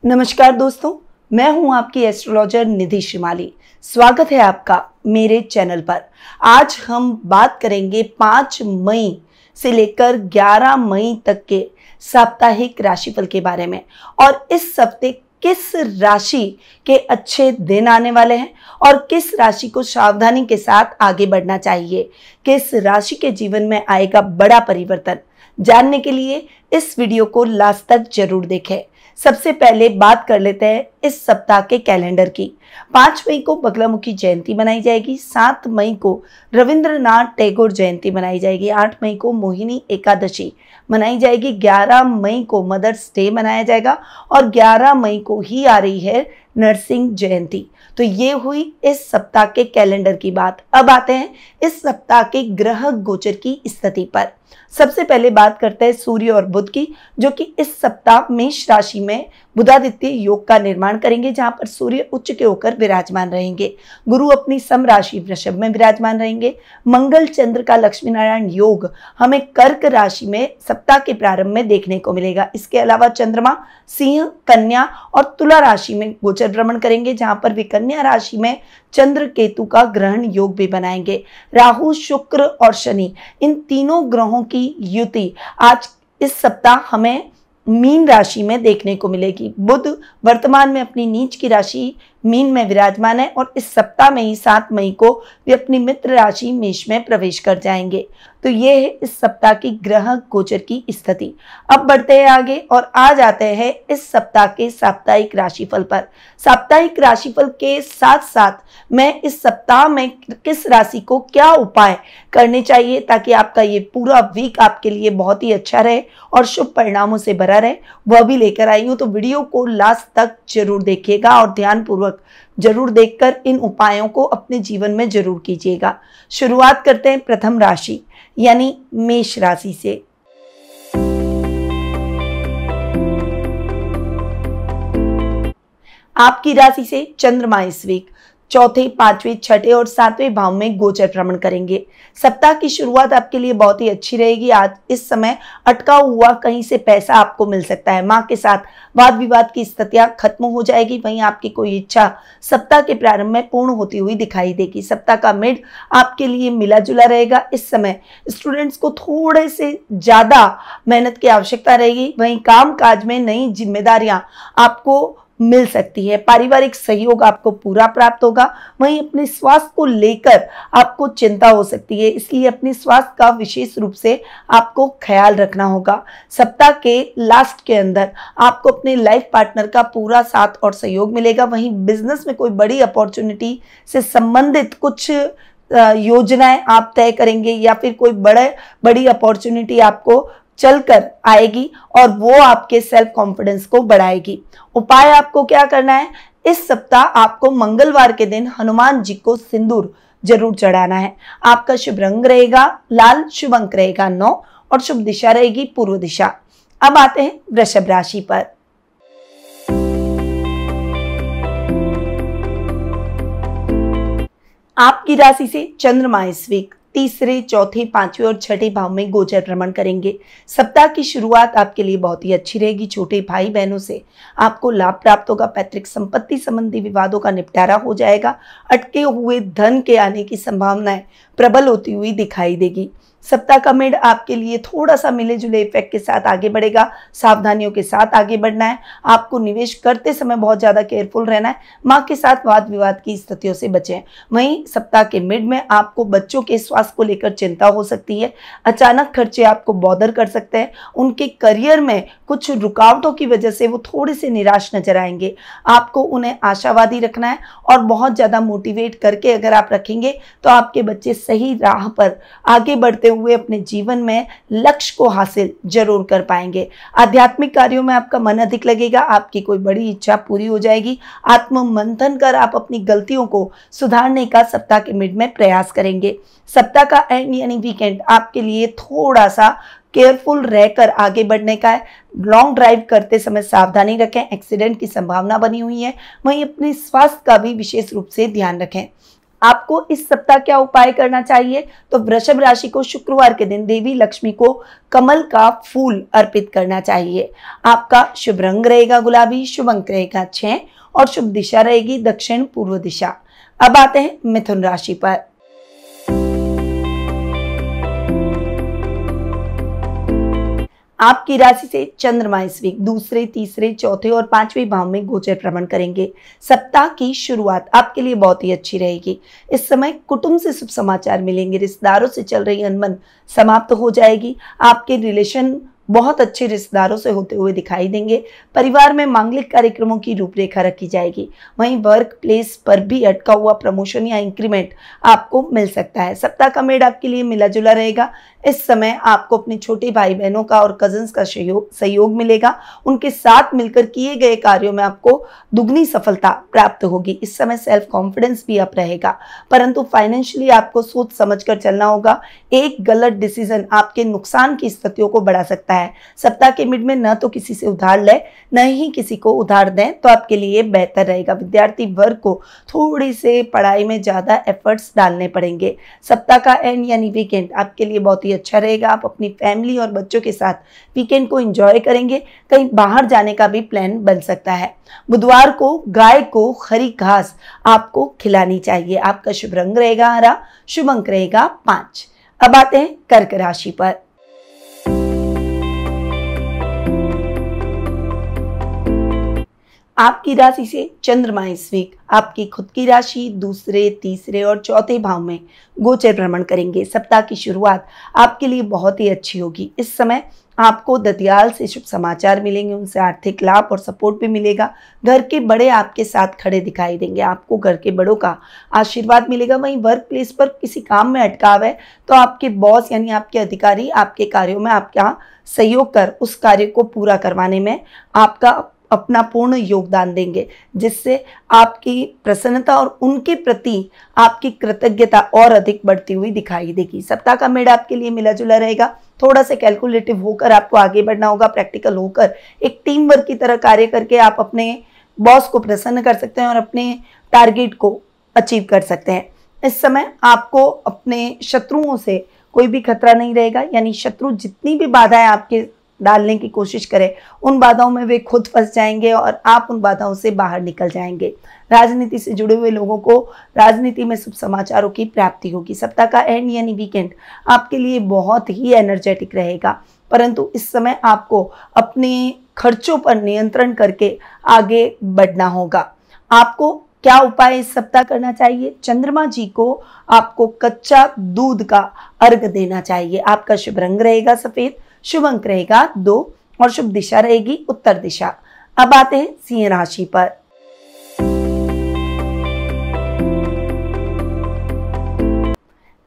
नमस्कार दोस्तों, मैं हूं आपकी एस्ट्रोलॉजर निधि श्रीमाली। स्वागत है आपका मेरे चैनल पर। आज हम बात करेंगे 5 मई से लेकर 11 मई तक के साप्ताहिक राशिफल के बारे में और इस हफ्ते किस राशि के अच्छे दिन आने वाले हैं और किस राशि को सावधानी के साथ आगे बढ़ना चाहिए, किस राशि के जीवन में आएगा बड़ा परिवर्तन। जानने के लिए इस वीडियो को लास्ट तक जरूर देखें। सबसे पहले बात कर लेते हैं इस सप्ताह के कैलेंडर की। 5 मई को बगलामुखी जयंती मनाई जाएगी, 7 मई को रविंद्रनाथ टैगोर जयंती मनाई जाएगी, 8 मई को मोहिनी एकादशी मनाई जाएगी, 11 मई को मदर्स डे मनाया जाएगा और 11 मई को ही आ रही है नरसिंह जयंती। तो ये हुई इस सप्ताह के कैलेंडर की बात। अब आते हैं इस सप्ताह के ग्रह गोचर की स्थिति पर। सबसे पहले बात करते हैं सूर्य और बुध की, जो कि इस सप्ताह मेष राशि में बुधादित्य योग का निर्माण करेंगे, जहां पर सूर्य उच्च के होकर विराजमान रहेंगे। गुरु अपनी सम राशि वृषभ में विराजमान रहेंगे। मंगल चंद्र का लक्ष्मी नारायण योग हमें कर्क राशि में सप्ताह के प्रारंभ में देखने को मिलेगा। इसके अलावा चंद्रमा सिंह, कन्या और तुला राशि में गोचर भ्रमण करेंगे, जहां पर वे कन्या राशि में चंद्र केतु का ग्रहण योग भी बनाएंगे। राहु, शुक्र और शनि, इन तीनों ग्रहों की युति आज इस सप्ताह हमें मीन राशि में देखने को मिलेगी। बुध वर्तमान में अपनी नीच की राशि मीन में विराजमान है और इस सप्ताह में ही 7 मई को वे अपनी मित्र राशि मेष में प्रवेश कर जाएंगे। तो ये है इस सप्ताह की ग्रह गोचर की स्थिति। अब बढ़ते हैं आगे और आ जाते हैं इस सप्ताह के साप्ताहिक राशिफल पर। साप्ताहिक राशिफल के साथ साथ मैं इस सप्ताह में किस राशि को क्या उपाय करने चाहिए ताकि आपका ये पूरा वीक आपके लिए बहुत ही अच्छा रहे और शुभ परिणामों से भरा रहे, वह भी लेकर आई हूँ। तो वीडियो को लास्ट तक जरूर देखिएगा और ध्यानपूर्वक जरूर देखकर इन उपायों को अपने जीवन में जरूर कीजिएगा। शुरुआत करते हैं प्रथम राशि यानी मेष राशि से। आपकी राशि से चंद्रमा इस वीक चौथे, 5वें, 6ठे और 7वें भाव में गोचर भ्रमण करेंगे। सप्ताह की शुरुआत आपके लिए बहुत ही अच्छी रहेगी। आज इस समय अटका हुआ कहीं से पैसा आपको मिल सकता है। मां के साथ वाद विवाद की स्थितियां खत्म हो जाएगी। वहीं आपकी कोई इच्छा सप्ताह के प्रारंभ में पूर्ण होती हुई दिखाई देगी। सप्ताह का मिड आपके लिए मिला जुला रहेगा। इस समय स्टूडेंट्स को थोड़े से ज्यादा मेहनत की आवश्यकता रहेगी। वहीं काम काज में नई जिम्मेदारियां आपको मिल सकती है। पारिवारिक सहयोग आपको पूरा प्राप्त होगा। वहीं अपने स्वास्थ्य को लेकर आपको चिंता हो सकती है, इसलिए अपने स्वास्थ्य का विशेष रूप से आपको ख्याल रखना होगा। सप्ताह के लास्ट के अंदर आपको अपने लाइफ पार्टनर का पूरा साथ और सहयोग मिलेगा। वहीं बिजनेस में कोई बड़ी अपॉर्चुनिटी से संबंधित कुछ योजनाएं आप तय करेंगे या फिर कोई बड़ी अपॉर्चुनिटी आपको चलकर आएगी और वो आपके सेल्फ कॉन्फिडेंस को बढ़ाएगी। उपाय आपको क्या करना है, इस सप्ताह आपको मंगलवार के दिन हनुमान जी को सिंदूर जरूर चढ़ाना है। आपका शुभ रंग रहेगा लाल, शुभ अंक रहेगा 9 और शुभ दिशा रहेगी पूर्व दिशा। अब आते हैं वृषभ राशि पर। आपकी राशि से चंद्रमा इस वीक तीसरे, चौथे, 5वें और 6ठे भाव में गोचर भ्रमण करेंगे। सप्ताह की शुरुआत आपके लिए बहुत ही अच्छी रहेगी। छोटे भाई बहनों से आपको लाभ प्राप्त होगा। पैतृक संपत्ति संबंधी विवादों का निपटारा हो जाएगा। अटके हुए धन के आने की संभावनाएं प्रबल होती हुई दिखाई देगी। सप्ताह का मिड आपके लिए थोड़ा सा मिले जुले इफेक्ट के साथ आगे बढ़ेगा। सावधानियों के साथ आगे बढ़ना है। आपको निवेश करते समय बहुत ज्यादा केयरफुल रहना है। मां के साथ वाद विवाद की स्थितियों से बचें। वहीं सप्ताह के मिड में आपको बच्चों के स्वास्थ्य को लेकर चिंता हो सकती है। अचानक खर्चे आपको बॉदर कर सकते हैं। उनके करियर में कुछ रुकावटों की वजह से वो थोड़े से निराश नजर आएंगे। आपको उन्हें आशावादी रखना है और बहुत ज्यादा मोटिवेट करके अगर आप रखेंगे तो आपके बच्चे सही राह पर आगे बढ़ते हुए अपने जीवन में लक्ष्य को हासिल जरूर कर पाएंगे। आध्यात्मिक कार्यों में आपका मन अधिक लगेगा। आपकी कोई बड़ी इच्छा पूरी हो जाएगी। आत्म मंथन कर आप अपनी गलतियों को सुधारने का सप्ताह के मिड में प्रयास करेंगे। सप्ताह का एंड यानी वीकेंड आपके लिए थोड़ा सा केयरफुल रहकर आगे बढ़ने का है। लॉन्ग ड्राइव करते समय सावधानी रखें, एक्सीडेंट की संभावना बनी हुई है। वहीं अपने स्वास्थ्य का भी विशेष रूप से ध्यान रखें। आपको इस सप्ताह क्या उपाय करना चाहिए? तो वृषभ राशि को शुक्रवार के दिन देवी लक्ष्मी को कमल का फूल अर्पित करना चाहिए। आपका शुभ रंग रहेगा गुलाबी, शुभ अंक रहेगा 6 और शुभ दिशा रहेगी दक्षिण पूर्व दिशा। अब आते हैं मिथुन राशि पर। आपकी राशि से चंद्रमा इस वीक दूसरे, तीसरे, चौथे और पांचवें भाव में गोचर भ्रमण करेंगे। सप्ताह की शुरुआत आपके लिए बहुत ही अच्छी रहेगी। इस समय कुटुंब से शुभ समाचार मिलेंगे, रिश्तेदारों से चल रही अनबन समाप्त हो जाएगी। आपके रिलेशन बहुत अच्छे रिश्तेदारों से होते हुए दिखाई देंगे। परिवार में मांगलिक कार्यक्रमों की रूपरेखा रखी जाएगी। वहीं वर्क प्लेस पर भी अटका हुआ प्रमोशन या इंक्रीमेंट आपको मिल सकता है। सप्ताह का मेड आपके लिए मिला जुला रहेगा। इस समय आपको अपने छोटे भाई बहनों का और कजिन्स का सहयोग मिलेगा। उनके साथ मिलकर किए गए कार्यों में आपको दुगनी सफलता प्राप्त होगी। इस समय सेल्फ कॉन्फिडेंस भी अप रहेगा, परंतु फाइनेंशियली आपको सोच समझकर चलना होगा। एक गलत डिसीजन आपके नुकसान की स्थितियों को बढ़ा सकता है। सप्ताह के मिड में न तो किसी से उधार ले, न ही किसी को उधार दें, तो आपके लिए बेहतर रहेगा। विद्यार्थी वर्ग को थोड़ी से पढ़ाई में ज्यादा एफर्ट्स डालने पड़ेंगे। सप्ताह का एंड यानी वीकेंड आपके लिए बहुत ही अच्छा रहेगा। आप अपनी फैमिली और बच्चों के साथ वीकेंड को एंजॉय करेंगे। कहीं बाहर जाने का भी प्लान बन सकता है। बुधवार को गाय को हरी घास आपको खिलानी चाहिए। आपका शुभ रंग रहेगा हरा, शुभ अंक रहेगा 5। अब आते हैं कर्क राशि पर। आपकी राशि से चंद्रमा इस वीक आपकी खुद की राशि दूसरे, तीसरे और चौथे भाव में गोचर भ्रमण करेंगे। सप्ताह की शुरुआत आपके लिए बहुत ही अच्छी होगी। इस समय आपको ददियाल से शुभ समाचार मिलेंगे, उनसे आर्थिक लाभ और सपोर्ट भी मिलेगा। घर के बड़े आपके साथ खड़े दिखाई देंगे, आपको घर के बड़ों का आशीर्वाद मिलेगा। वहीं वर्क प्लेस पर किसी काम में अटकाव है तो आपके बॉस यानी आपके अधिकारी आपके कार्यों में आपका सहयोग कर उस कार्य को पूरा करवाने में आपका अपना पूर्ण योगदान देंगे, जिससे आपकी प्रसन्नता और उनके प्रति आपकी कृतज्ञता और अधिक बढ़ती हुई दिखाई देगी। सप्ताह का मेड आपके लिए मिला जुला रहेगा। थोड़ा सा कैलकुलेटिव होकर आपको आगे बढ़ना होगा, प्रैक्टिकल होकर एक टीम वर्क की तरह कार्य करके आप अपने बॉस को प्रसन्न कर सकते हैं और अपने टारगेट को अचीव कर सकते हैं। इस समय आपको अपने शत्रुओं से कोई भी खतरा नहीं रहेगा, यानी शत्रु जितनी भी बाधाएं आपके डालने की कोशिश करें, उन बाधाओं में वे खुद फंस जाएंगे और आप उन बाधाओं से बाहर निकल जाएंगे। राजनीति से जुड़े हुए लोगों को राजनीति में शुभ समाचारों की प्राप्ति होगी। सप्ताह का एंड यानी वीकेंड आपके लिए बहुत ही एनर्जेटिक रहेगा, परंतु इस समय आपको अपने खर्चों पर नियंत्रण करके आगे बढ़ना होगा। आपको क्या उपाय इस सप्ताह करना चाहिए? चंद्रमा जी को आपको कच्चा दूध का अर्घ देना चाहिए। आपका शुभ रंग रहेगा सफेद, शुभ अंक रहेगा 2 और शुभ दिशा रहेगी उत्तर दिशा। अब आते हैं सिंह राशि पर।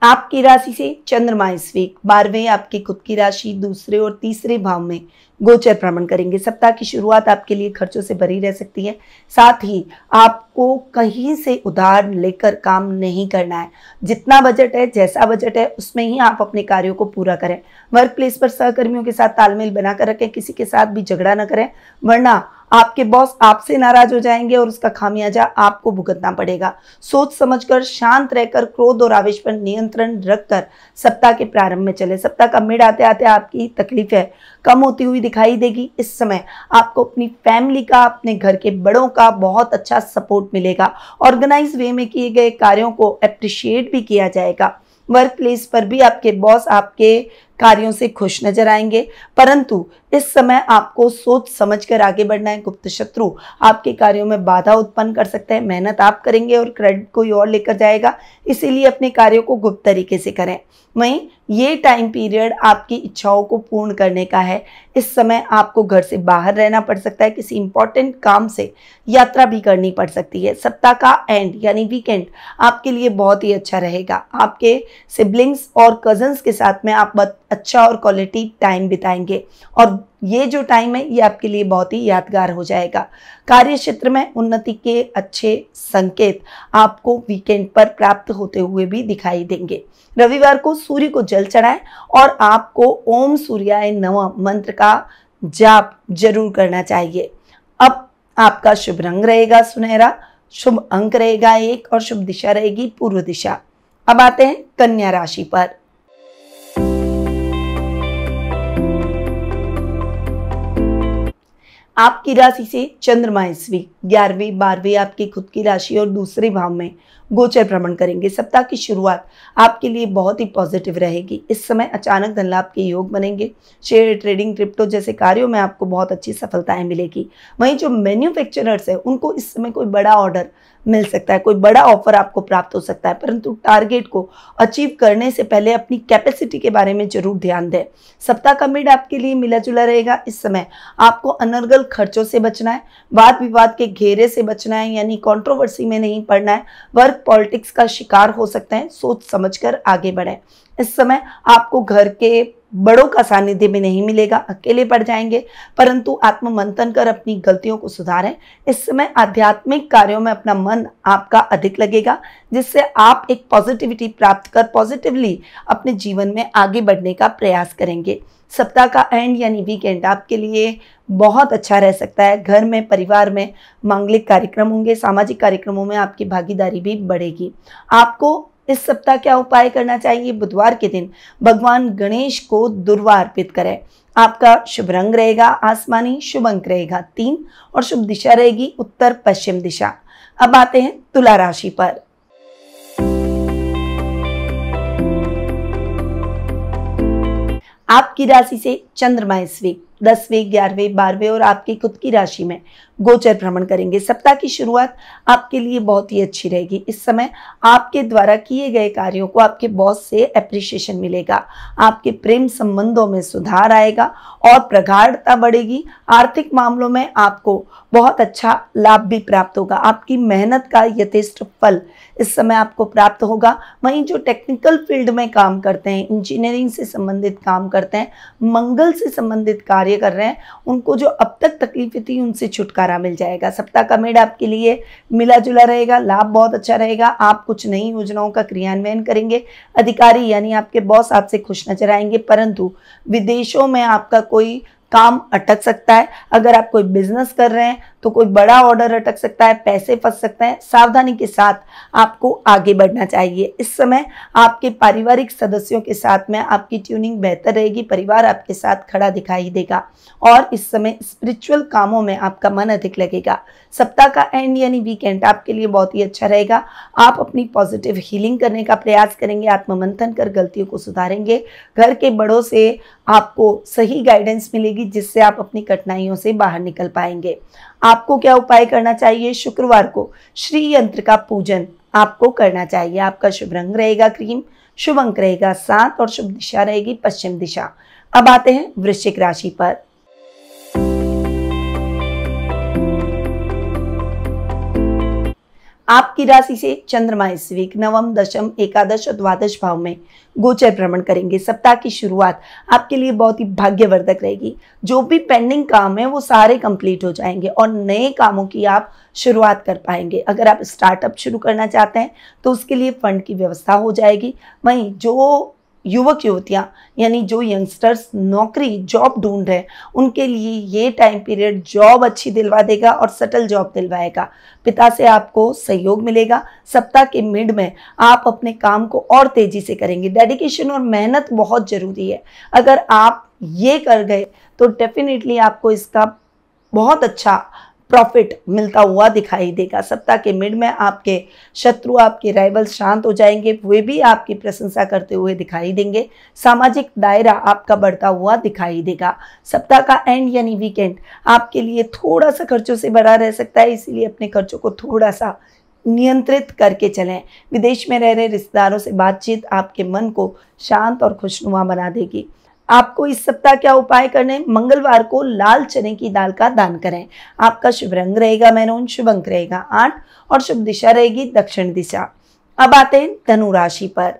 आपकी राशि से चंद्रमा इस वीक 12वें आपकी खुद की राशि दूसरे और तीसरे भाव में गोचर भ्रमण करेंगे। सप्ताह की शुरुआत आपके लिए खर्चों से भरी रह सकती है। साथ ही आपको कहीं से उधार लेकर काम नहीं करना है। जितना बजट है, जैसा बजट है, उसमें ही आप अपने कार्यों को पूरा करें। वर्क प्लेस पर सहकर्मियों के साथ तालमेल बनाकर रखें, किसी के साथ भी झगड़ा न करें, वरना आपके बॉस आपसे नाराज हो जाएंगे और उसका खामियाजा आपको भुगतना पड़ेगा। सोच समझकर, शांत रहकर, क्रोध और आवेश पर नियंत्रण रखकर सप्ताह के प्रारंभ में चले। सप्ताह का मिड आते आते आपकी तकलीफें कम होती हुई दिखाई देगी। इस समय आपको अपनी फैमिली का, अपने घर के बड़ों का बहुत अच्छा सपोर्ट मिलेगा। ऑर्गेनाइज वे में किए गए कार्यों को अप्रिशिएट भी किया जाएगा। वर्क प्लेस पर भी आपके बॉस आपके कार्यों से खुश नजर आएंगे, परंतु इस समय आपको सोच समझकर आगे बढ़ना है। गुप्त शत्रु आपके कार्यों में बाधा उत्पन्न कर सकते हैं। मेहनत आप करेंगे और क्रेडिट कोई और लेकर जाएगा, इसीलिए अपने कार्यों को गुप्त तरीके से करें। वहीं ये टाइम पीरियड आपकी इच्छाओं को पूर्ण करने का है। इस समय आपको घर से बाहर रहना पड़ सकता है, किसी इंपॉर्टेंट काम से यात्रा भी करनी पड़ सकती है। सप्ताह का एंड यानी वीकेंड आपके लिए बहुत ही अच्छा रहेगा। आपके सिबलिंग्स और कजन्स के साथ में आप अच्छा और क्वालिटी टाइम बिताएंगे और ये जो टाइम है ये आपके लिए बहुत ही यादगार हो जाएगा। कार्य क्षेत्र में उन्नति के अच्छे संकेत आपको वीकेंड पर प्राप्त होते हुए भी दिखाई देंगे। रविवार को सूर्य को जल चढ़ाएं और आपको ओम सूर्याय नमः मंत्र का जाप जरूर करना चाहिए। अब आपका शुभ रंग रहेगा सुनहरा, शुभ अंक रहेगा 1 और शुभ दिशा रहेगी पूर्व दिशा। अब आते हैं कन्या राशि पर। आपकी राशि से चंद्रमा इस वीक 11वीं 12वीं आपकी खुद की राशि और दूसरे भाव में गोचर भ्रमण करेंगे। सप्ताह की शुरुआत आपके लिए बहुत ही पॉजिटिव रहेगी। इस समय अचानक धन लाभ के योग बनेंगे। शेयर ट्रेडिंग, क्रिप्टो जैसे कार्यों में आपको बहुत अच्छी सफलताएं मिलेगी। वहीं जो मैन्युफैक्चरर्स है उनको इस समय कोई बड़ा ऑर्डर मिल सकता है, कोई बड़ा ऑफर आपको प्राप्त हो सकता है, परंतु टारगेट को अचीव करने से पहले अपनी कैपेसिटी के बारे में जरूर ध्यान दें। सप्ताह का मिड आपके लिए मिला जुला रहेगा। इस समय आपको अनर्गल खर्चों से बचना है, वाद विवाद के घेरे से बचना है, यानी कंट्रोवर्सी में नहीं पड़ना है, वर्क पॉलिटिक्स का शिकार हो सकते हैं। सोच समझकर आगे बढ़ें। इस समय आपको घर के बड़ों का सानिध्य भी नहीं मिलेगा, अकेले पड़ जाएंगे, परंतु आत्म मंथन कर अपनी गलतियों को सुधारें। इस समय आध्यात्मिक कार्यों में अपना मन आपका अधिक लगेगा, जिससे आप एक पॉजिटिविटी प्राप्त कर पॉजिटिवली अपने जीवन में आगे बढ़ने का प्रयास करेंगे। सप्ताह का एंड यानी वीकेंड आपके लिए बहुत अच्छा रह सकता है। घर में, परिवार में मांगलिक कार्यक्रम होंगे, सामाजिक कार्यक्रमों में आपकी भागीदारी भी बढ़ेगी। आपको इस सप्ताह क्या उपाय करना चाहिए? बुधवार के दिन भगवान गणेश को दुर्वा अर्पित करें। आपका शुभ रंग रहेगा आसमानी, शुभ अंक रहेगा 3 और शुभ दिशा रहेगी उत्तर पश्चिम दिशा। अब आते हैं तुला राशि पर। आपकी राशि से चंद्रमा इस वीक 10वीं 11वीं 12वीं और आपकी खुद की राशि में गोचर भ्रमण करेंगे। सप्ताह की शुरुआत आपके लिए बहुत ही अच्छी रहेगी। इस समय आपके द्वारा किए गए कार्यों को आपके बॉस से एप्रिसिएशन मिलेगा। आपके प्रेम संबंधों में सुधार आएगा और प्रगाढ़ता बढ़ेगी। आर्थिक मामलों में आपको बहुत अच्छा लाभ भी प्राप्त होगा। आपकी मेहनत का यथेष्ट फल इस समय आपको प्राप्त होगा। वहीं जो टेक्निकल फील्ड में काम करते हैं, इंजीनियरिंग से संबंधित काम करते हैं, मंगल से संबंधित कार्य कर रहे हैं, उनको जो अब तक तकलीफें थी उनसे छुटकारा मिल जाएगा। सप्ताह का मिड आपके लिए मिला जुला रहेगा, लाभ बहुत अच्छा रहेगा। आप कुछ नई योजनाओं का क्रियान्वयन करेंगे। अधिकारी यानी आपके बॉस आपसे खुश नजर आएंगे, परंतु विदेशों में आपका कोई काम अटक सकता है। अगर आप कोई बिजनेस कर रहे हैं तो कोई बड़ा ऑर्डर अटक सकता है, पैसे फंस सकते हैं। सावधानी के साथ आपको आगे बढ़ना चाहिए। इस समय आपके पारिवारिक सदस्यों के साथ में आपकी ट्यूनिंग बेहतर रहेगी। परिवार आपके साथ खड़ा दिखाई देगा और इस समय स्पिरिचुअल कामों में आपका मन अधिक लगेगा। सप्ताह का एंड यानी वीकेंड आपके लिए बहुत ही अच्छा रहेगा। आप अपनी पॉजिटिव हीलिंग करने का प्रयास करेंगे, आत्ममंथन कर गलतियों को सुधारेंगे। घर के बड़ों से आपको सही गाइडेंस मिलेगी, जिससे आप अपनी कठिनाइयों से बाहर निकल पाएंगे। आपको क्या उपाय करना चाहिए? शुक्रवार को श्री यंत्र का पूजन आपको करना चाहिए। आपका शुभ रंग रहेगा क्रीम, शुभ अंक रहेगा 7 और शुभ दिशा रहेगी पश्चिम दिशा। अब आते हैं वृश्चिक राशि पर। आपकी राशि से चंद्रमा इस वीक 9व, 10म, एकादश और द्वादश भाव में गोचर भ्रमण करेंगे। सप्ताह की शुरुआत आपके लिए बहुत ही भाग्यवर्धक रहेगी। जो भी पेंडिंग काम है वो सारे कंप्लीट हो जाएंगे और नए कामों की आप शुरुआत कर पाएंगे। अगर आप स्टार्टअप शुरू करना चाहते हैं तो उसके लिए फंड की व्यवस्था हो जाएगी। वहीं जो युवक युवतियां यानी जो यंगस्टर्स नौकरी जॉब ढूंढ रहे हैं, उनके लिए ये टाइम पीरियड जॉब अच्छी दिलवा देगा और सटल जॉब दिलवाएगा। पिता से आपको सहयोग मिलेगा। सप्ताह के मिड में आप अपने काम को और तेजी से करेंगे। डेडिकेशन और मेहनत बहुत जरूरी है। अगर आप ये कर गए तो डेफिनेटली आपको इसका बहुत अच्छा प्रॉफिट मिलता हुआ दिखाई देगा। सप्ताह के मिड में आपके शत्रु, आपके राइवल्स शांत हो जाएंगे, वे भी आपकी प्रशंसा करते हुए दिखाई देंगे। सामाजिक दायरा आपका बढ़ता हुआ दिखाई देगा। सप्ताह का एंड यानी वीकेंड आपके लिए थोड़ा सा खर्चों से भरा रह सकता है, इसीलिए अपने खर्चों को थोड़ा सा नियंत्रित करके चलें। विदेश में रह रहे रिश्तेदारों से बातचीत आपके मन को शांत और खुशनुमा बना देगी। आपको इस सप्ताह क्या उपाय करने? मंगलवार को लाल चने की दाल का दान करें। आपका शुभ रंग रहेगा मैरून, शुभ अंक रहेगा 8 और शुभ दिशा रहेगी दक्षिण दिशा। अब आते हैं धनु राशि पर।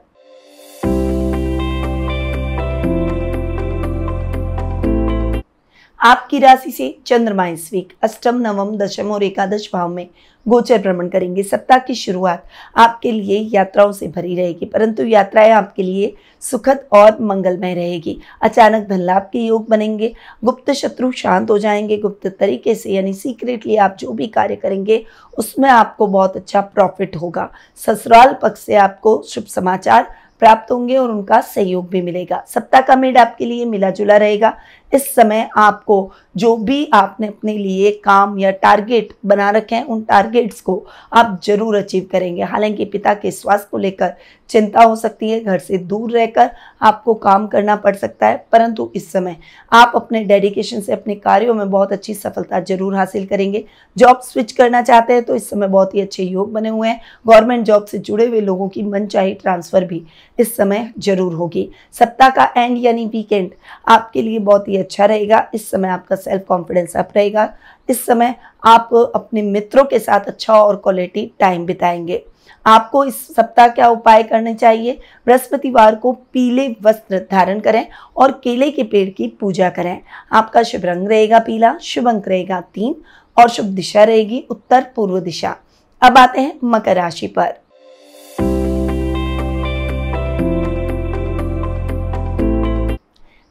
आपकी राशि से चंद्रमा इस वीक अष्टम, नवम, दशम और एकादश भाव में गोचर भ्रमण करेंगे। सप्ताह की शुरुआत आपके लिए यात्राओं से भरी रहेगी, परंतु यात्राएं आपके लिए सुखद और मंगलमय रहेगी। अचानक धन लाभ के योग बनेंगे, गुप्त शत्रु शांत हो जाएंगे। गुप्त तरीके से यानी सीक्रेटली आप जो भी कार्य करेंगे उसमें आपको बहुत अच्छा प्रॉफिट होगा। ससुराल पक्ष से आपको शुभ समाचार प्राप्त होंगे और उनका सहयोग भी मिलेगा। सप्ताह का मिड आपके लिए मिला जुला रहेगा। इस समय आपको जो भी आपने अपने लिए काम या टारगेट बना रखे हैं उन टारगेट्स को आप जरूर अचीव करेंगे। हालांकि पिता के स्वास्थ्य को लेकर चिंता हो सकती है, घर से दूर रहकर आपको काम करना पड़ सकता है, परंतु इस समय आप अपने डेडिकेशन से अपने कार्यों में बहुत अच्छी सफलता जरूर हासिल करेंगे। जॉब स्विच करना चाहते हैं तो इस समय बहुत ही अच्छे योग बने हुए हैं। गवर्नमेंट जॉब से जुड़े हुए लोगों की मनचाही ट्रांसफर भी इस समय जरूर होगी। सप्ताह का एंड यानी वीकेंड आपके लिए बहुत ही अच्छा रहेगा। इस समय आपका सेल्फ कॉन्फिडेंस अप रहेगा। इस समय आप अपने मित्रों के साथ अच्छा और क्वालिटी टाइम बिताएंगे। आपको इस सप्ताह क्या उपाय करने चाहिए? बृहस्पतिवार को पीले वस्त्र धारण करें और केले के पेड़ की पूजा करें। आपका शुभ रंग रहेगा पीला, शुभ अंक रहेगा 3 और शुभ दिशा रहेगी उत्तर पूर्व दिशा। अब आते हैं मकर राशि पर।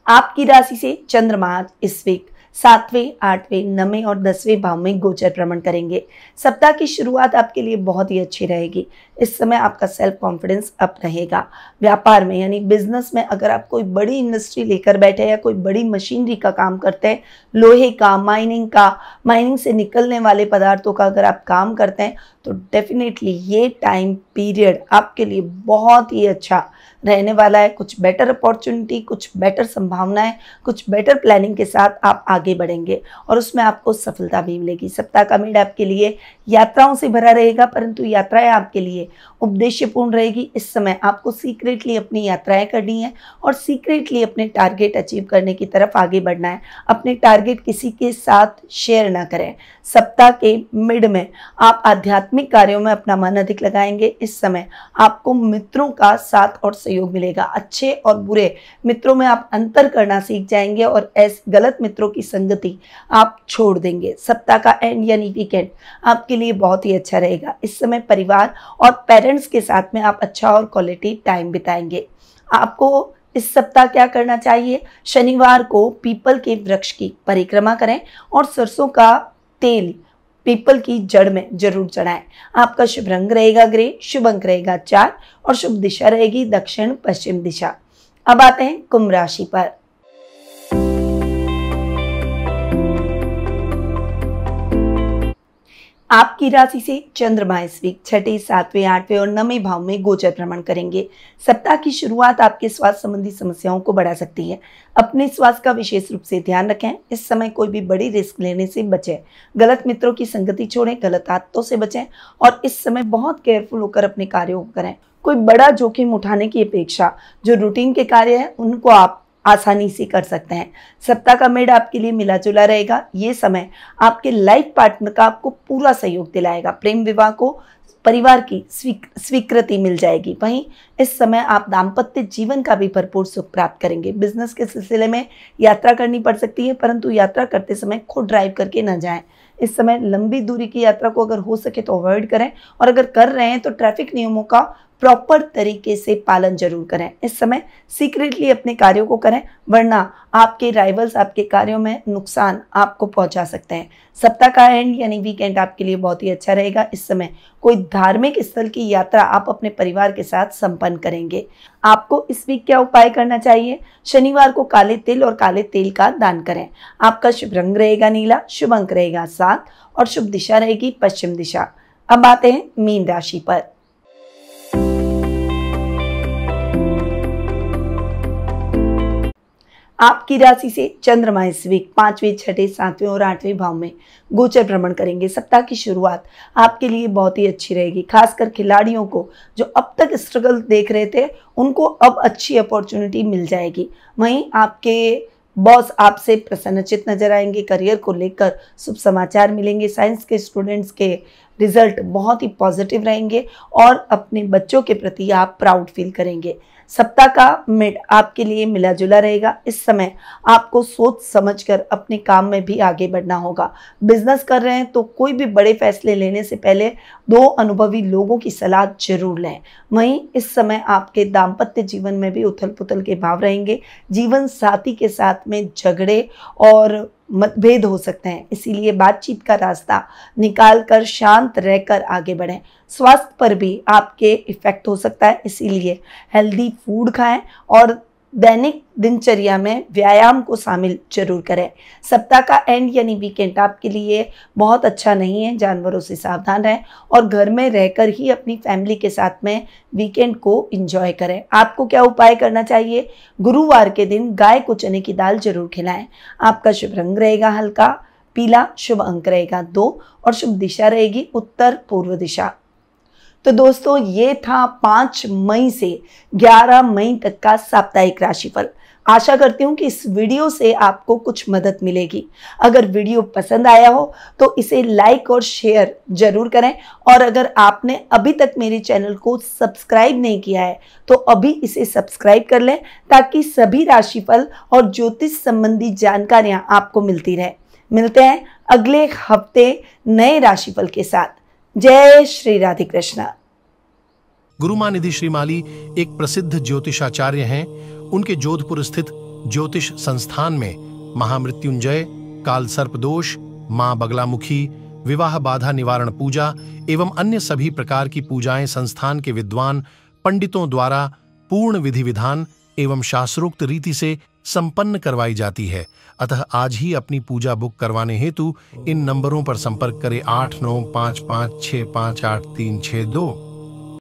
आपकी राशि से चंद्रमा इस वीक 7वें, 8वें, 9वें और 10वें भाव में गोचर भ्रमण करेंगे। सप्ताह की शुरुआत आपके लिए बहुत ही अच्छी रहेगी। इस समय आपका सेल्फ कॉन्फिडेंस अप रहेगा। व्यापार में यानी बिजनेस में अगर आप कोई बड़ी इंडस्ट्री लेकर बैठे हैं या कोई बड़ी मशीनरी का काम करते हैं, लोहे का, माइनिंग से निकलने वाले पदार्थों का अगर आप काम करते हैं तो डेफिनेटली ये टाइम पीरियड आपके लिए बहुत ही अच्छा रहने वाला है। कुछ बेटर अपॉर्चुनिटी, कुछ बेटर संभावनाएं, कुछ बेटर प्लानिंग के साथ आप आगे बढ़ेंगे और उसमें आपको सफलता भी मिलेगी। सप्ताह का मिड आपके लिए यात्राओं से भरा रहेगा, परंतु यात्राएं आपके लिए उद्देश्यपूर्ण रहेगी। इस समय आपको सीक्रेटली अपनी यात्राएं करनी है और सीक्रेटली अपने टारगेट अचीव करने की तरफ आगे बढ़ना है। अपने टारगेट किसी के साथ शेयर ना करें। सप्ताह के मिड में आप आध्यात्मिक कार्यों में अपना मन अधिक लगाएंगे। इस समय आपको मित्रों का साथ और सहयोग मिलेगा। अच्छे और बुरे मित्रों में आप अंतर करना सीख जाएंगे और ऐसे गलत मित्रों की संगति आप छोड़ देंगे। सप्ताह का एंड यानी वीकेंड आपके लिए बहुत ही अच्छा रहेगा। इस समय परिवार और पेरेंट्स के साथ में आप अच्छा और क्वालिटी टाइम बिताएंगे। आपको इस सप्ताह क्या करना चाहिए? शनिवार को पीपल के वृक्ष की परिक्रमा करें और सरसों का तेल पीपल की जड़ में जरूर चढ़ाएं। आपका शुभ रंग रहेगा ग्रे, शुभ अंक रहेगा 4 और शुभ दिशा रहेगी दक्षिण पश्चिम दिशा। अब आते हैं कुंभ राशि पर। आपकी राशि से चंद्रमा इस वीक 6, 7वें, 8वें और 9वें भाव में गोचर भ्रमण करेंगे। सप्ताह की शुरुआत आपके स्वास्थ्य संबंधी समस्याओं को बढ़ा सकती है। अपने स्वास्थ्य का विशेष रूप से ध्यान रखें। इस समय कोई भी बड़ी रिस्क लेने से बचें। गलत मित्रों की संगति छोड़ें, गलत आदतों से बचें और इस समय बहुत केयरफुल होकर अपने कार्यों को करें। कोई बड़ा जोखिम उठाने की अपेक्षा जो रूटीन के कार्य हैं उनको आप आसानी से कर सकते हैं। सप्ताह का मिड आपके लिए मिला जुला रहेगा। ये समय आपके लाइफ पार्टनर का आपको पूरा सहयोग दिलाएगा। प्रेम विवाह को परिवार की स्वीकृति मिल जाएगी। वहीं इस समय आप दाम्पत्य जीवन का भी भरपूर सुख प्राप्त करेंगे। बिजनेस के सिलसिले में यात्रा करनी पड़ सकती है, परंतु यात्रा करते समय खुद ड्राइव करके न जाएं। इस समय लंबी दूरी की यात्रा को अगर हो सके तो अवॉइड करें और अगर कर रहे हैं तो ट्रैफिक नियमों का प्रॉपर तरीके से पालन जरूर करें। इस समय सीक्रेटली अपने कार्यों को करें, वरना आपके राइवल्स आपके कार्यों में नुकसान आपको पहुंचा सकते हैं। सप्ताह का एंड यानी वीकेंड आपके लिए बहुत ही अच्छा रहेगा। इस समय कोई धार्मिक स्थल की यात्रा आप अपने परिवार के साथ संपन्न करेंगे। आपको इस वीक क्या उपाय करना चाहिए? शनिवार को काले तिल और काले तेल का दान करें। आपका शुभ रंग रहेगा नीला, शुभ अंक रहेगा 7 और शुभ दिशा रहेगी पश्चिम दिशा। अब आते हैं मीन राशि पर। आपकी राशि से चंद्रमा इस वीक 5वें, 6, 7वें और 8वें भाव में गोचर भ्रमण करेंगे। सप्ताह की शुरुआत आपके लिए बहुत ही अच्छी रहेगी। खासकर खिलाड़ियों को जो अब तक स्ट्रगल देख रहे थे उनको अब अच्छी अपॉर्चुनिटी मिल जाएगी। वहीं आपके बॉस आपसे प्रसन्नचित नजर आएंगे। करियर को लेकर शुभ समाचार मिलेंगे। साइंस के स्टूडेंट्स के रिजल्ट बहुत ही पॉजिटिव रहेंगे और अपने बच्चों के प्रति आप प्राउड फील करेंगे। सप्ताह का मिड आपके लिए मिला जुला रहेगा। इस समय आपको सोच समझकर अपने काम में भी आगे बढ़ना होगा। बिजनेस कर रहे हैं तो कोई भी बड़े फैसले लेने से पहले 2 अनुभवी लोगों की सलाह जरूर लें। वहीं इस समय आपके दाम्पत्य जीवन में भी उथल पुथल के भाव रहेंगे। जीवन साथी के साथ में झगड़े और मतभेद हो सकते हैं, इसीलिए बातचीत का रास्ता निकाल कर शांत रहकर आगे बढ़ें। स्वास्थ्य पर भी आपके इफेक्ट हो सकता है, इसीलिए हेल्दी फूड खाएं और दैनिक दिनचर्या में व्यायाम को शामिल जरूर करें। सप्ताह का एंड यानी वीकेंड आपके लिए बहुत अच्छा नहीं है। जानवरों से सावधान रहें और घर में रहकर ही अपनी फैमिली के साथ में वीकेंड को एंजॉय करें। आपको क्या उपाय करना चाहिए? गुरुवार के दिन गाय को चने की दाल जरूर खिलाएं। आपका शुभ रंग रहेगा हल्का पीला, शुभ अंक रहेगा 2 और शुभ दिशा रहेगी उत्तर पूर्व दिशा। तो दोस्तों, ये था 5 मई से 11 मई तक का साप्ताहिक राशिफल। आशा करती हूँ कि इस वीडियो से आपको कुछ मदद मिलेगी। अगर वीडियो पसंद आया हो तो इसे लाइक और शेयर जरूर करें और अगर आपने अभी तक मेरे चैनल को सब्सक्राइब नहीं किया है तो अभी इसे सब्सक्राइब कर लें ताकि सभी राशिफल और ज्योतिष संबंधी जानकारियां आपको मिलती रहे। मिलते हैं अगले हफ्ते नए राशिफल के साथ। जय श्री राधे कृष्णा। गुरुमां निधि श्रीमाली एक प्रसिद्ध ज्योतिषाचार्य हैं। उनके जोधपुर स्थित ज्योतिष संस्थान में महामृत्युंजय, काल सर्प दोष, मां बगलामुखी, विवाह बाधा निवारण पूजा एवं अन्य सभी प्रकार की पूजाएं संस्थान के विद्वान पंडितों द्वारा पूर्ण विधि विधान एवं शास्त्रोक्त रीति से संपन्न करवाई जाती है। अतः आज ही अपनी पूजा बुक करवाने हेतु इन नंबरों पर संपर्क करें 8955658362।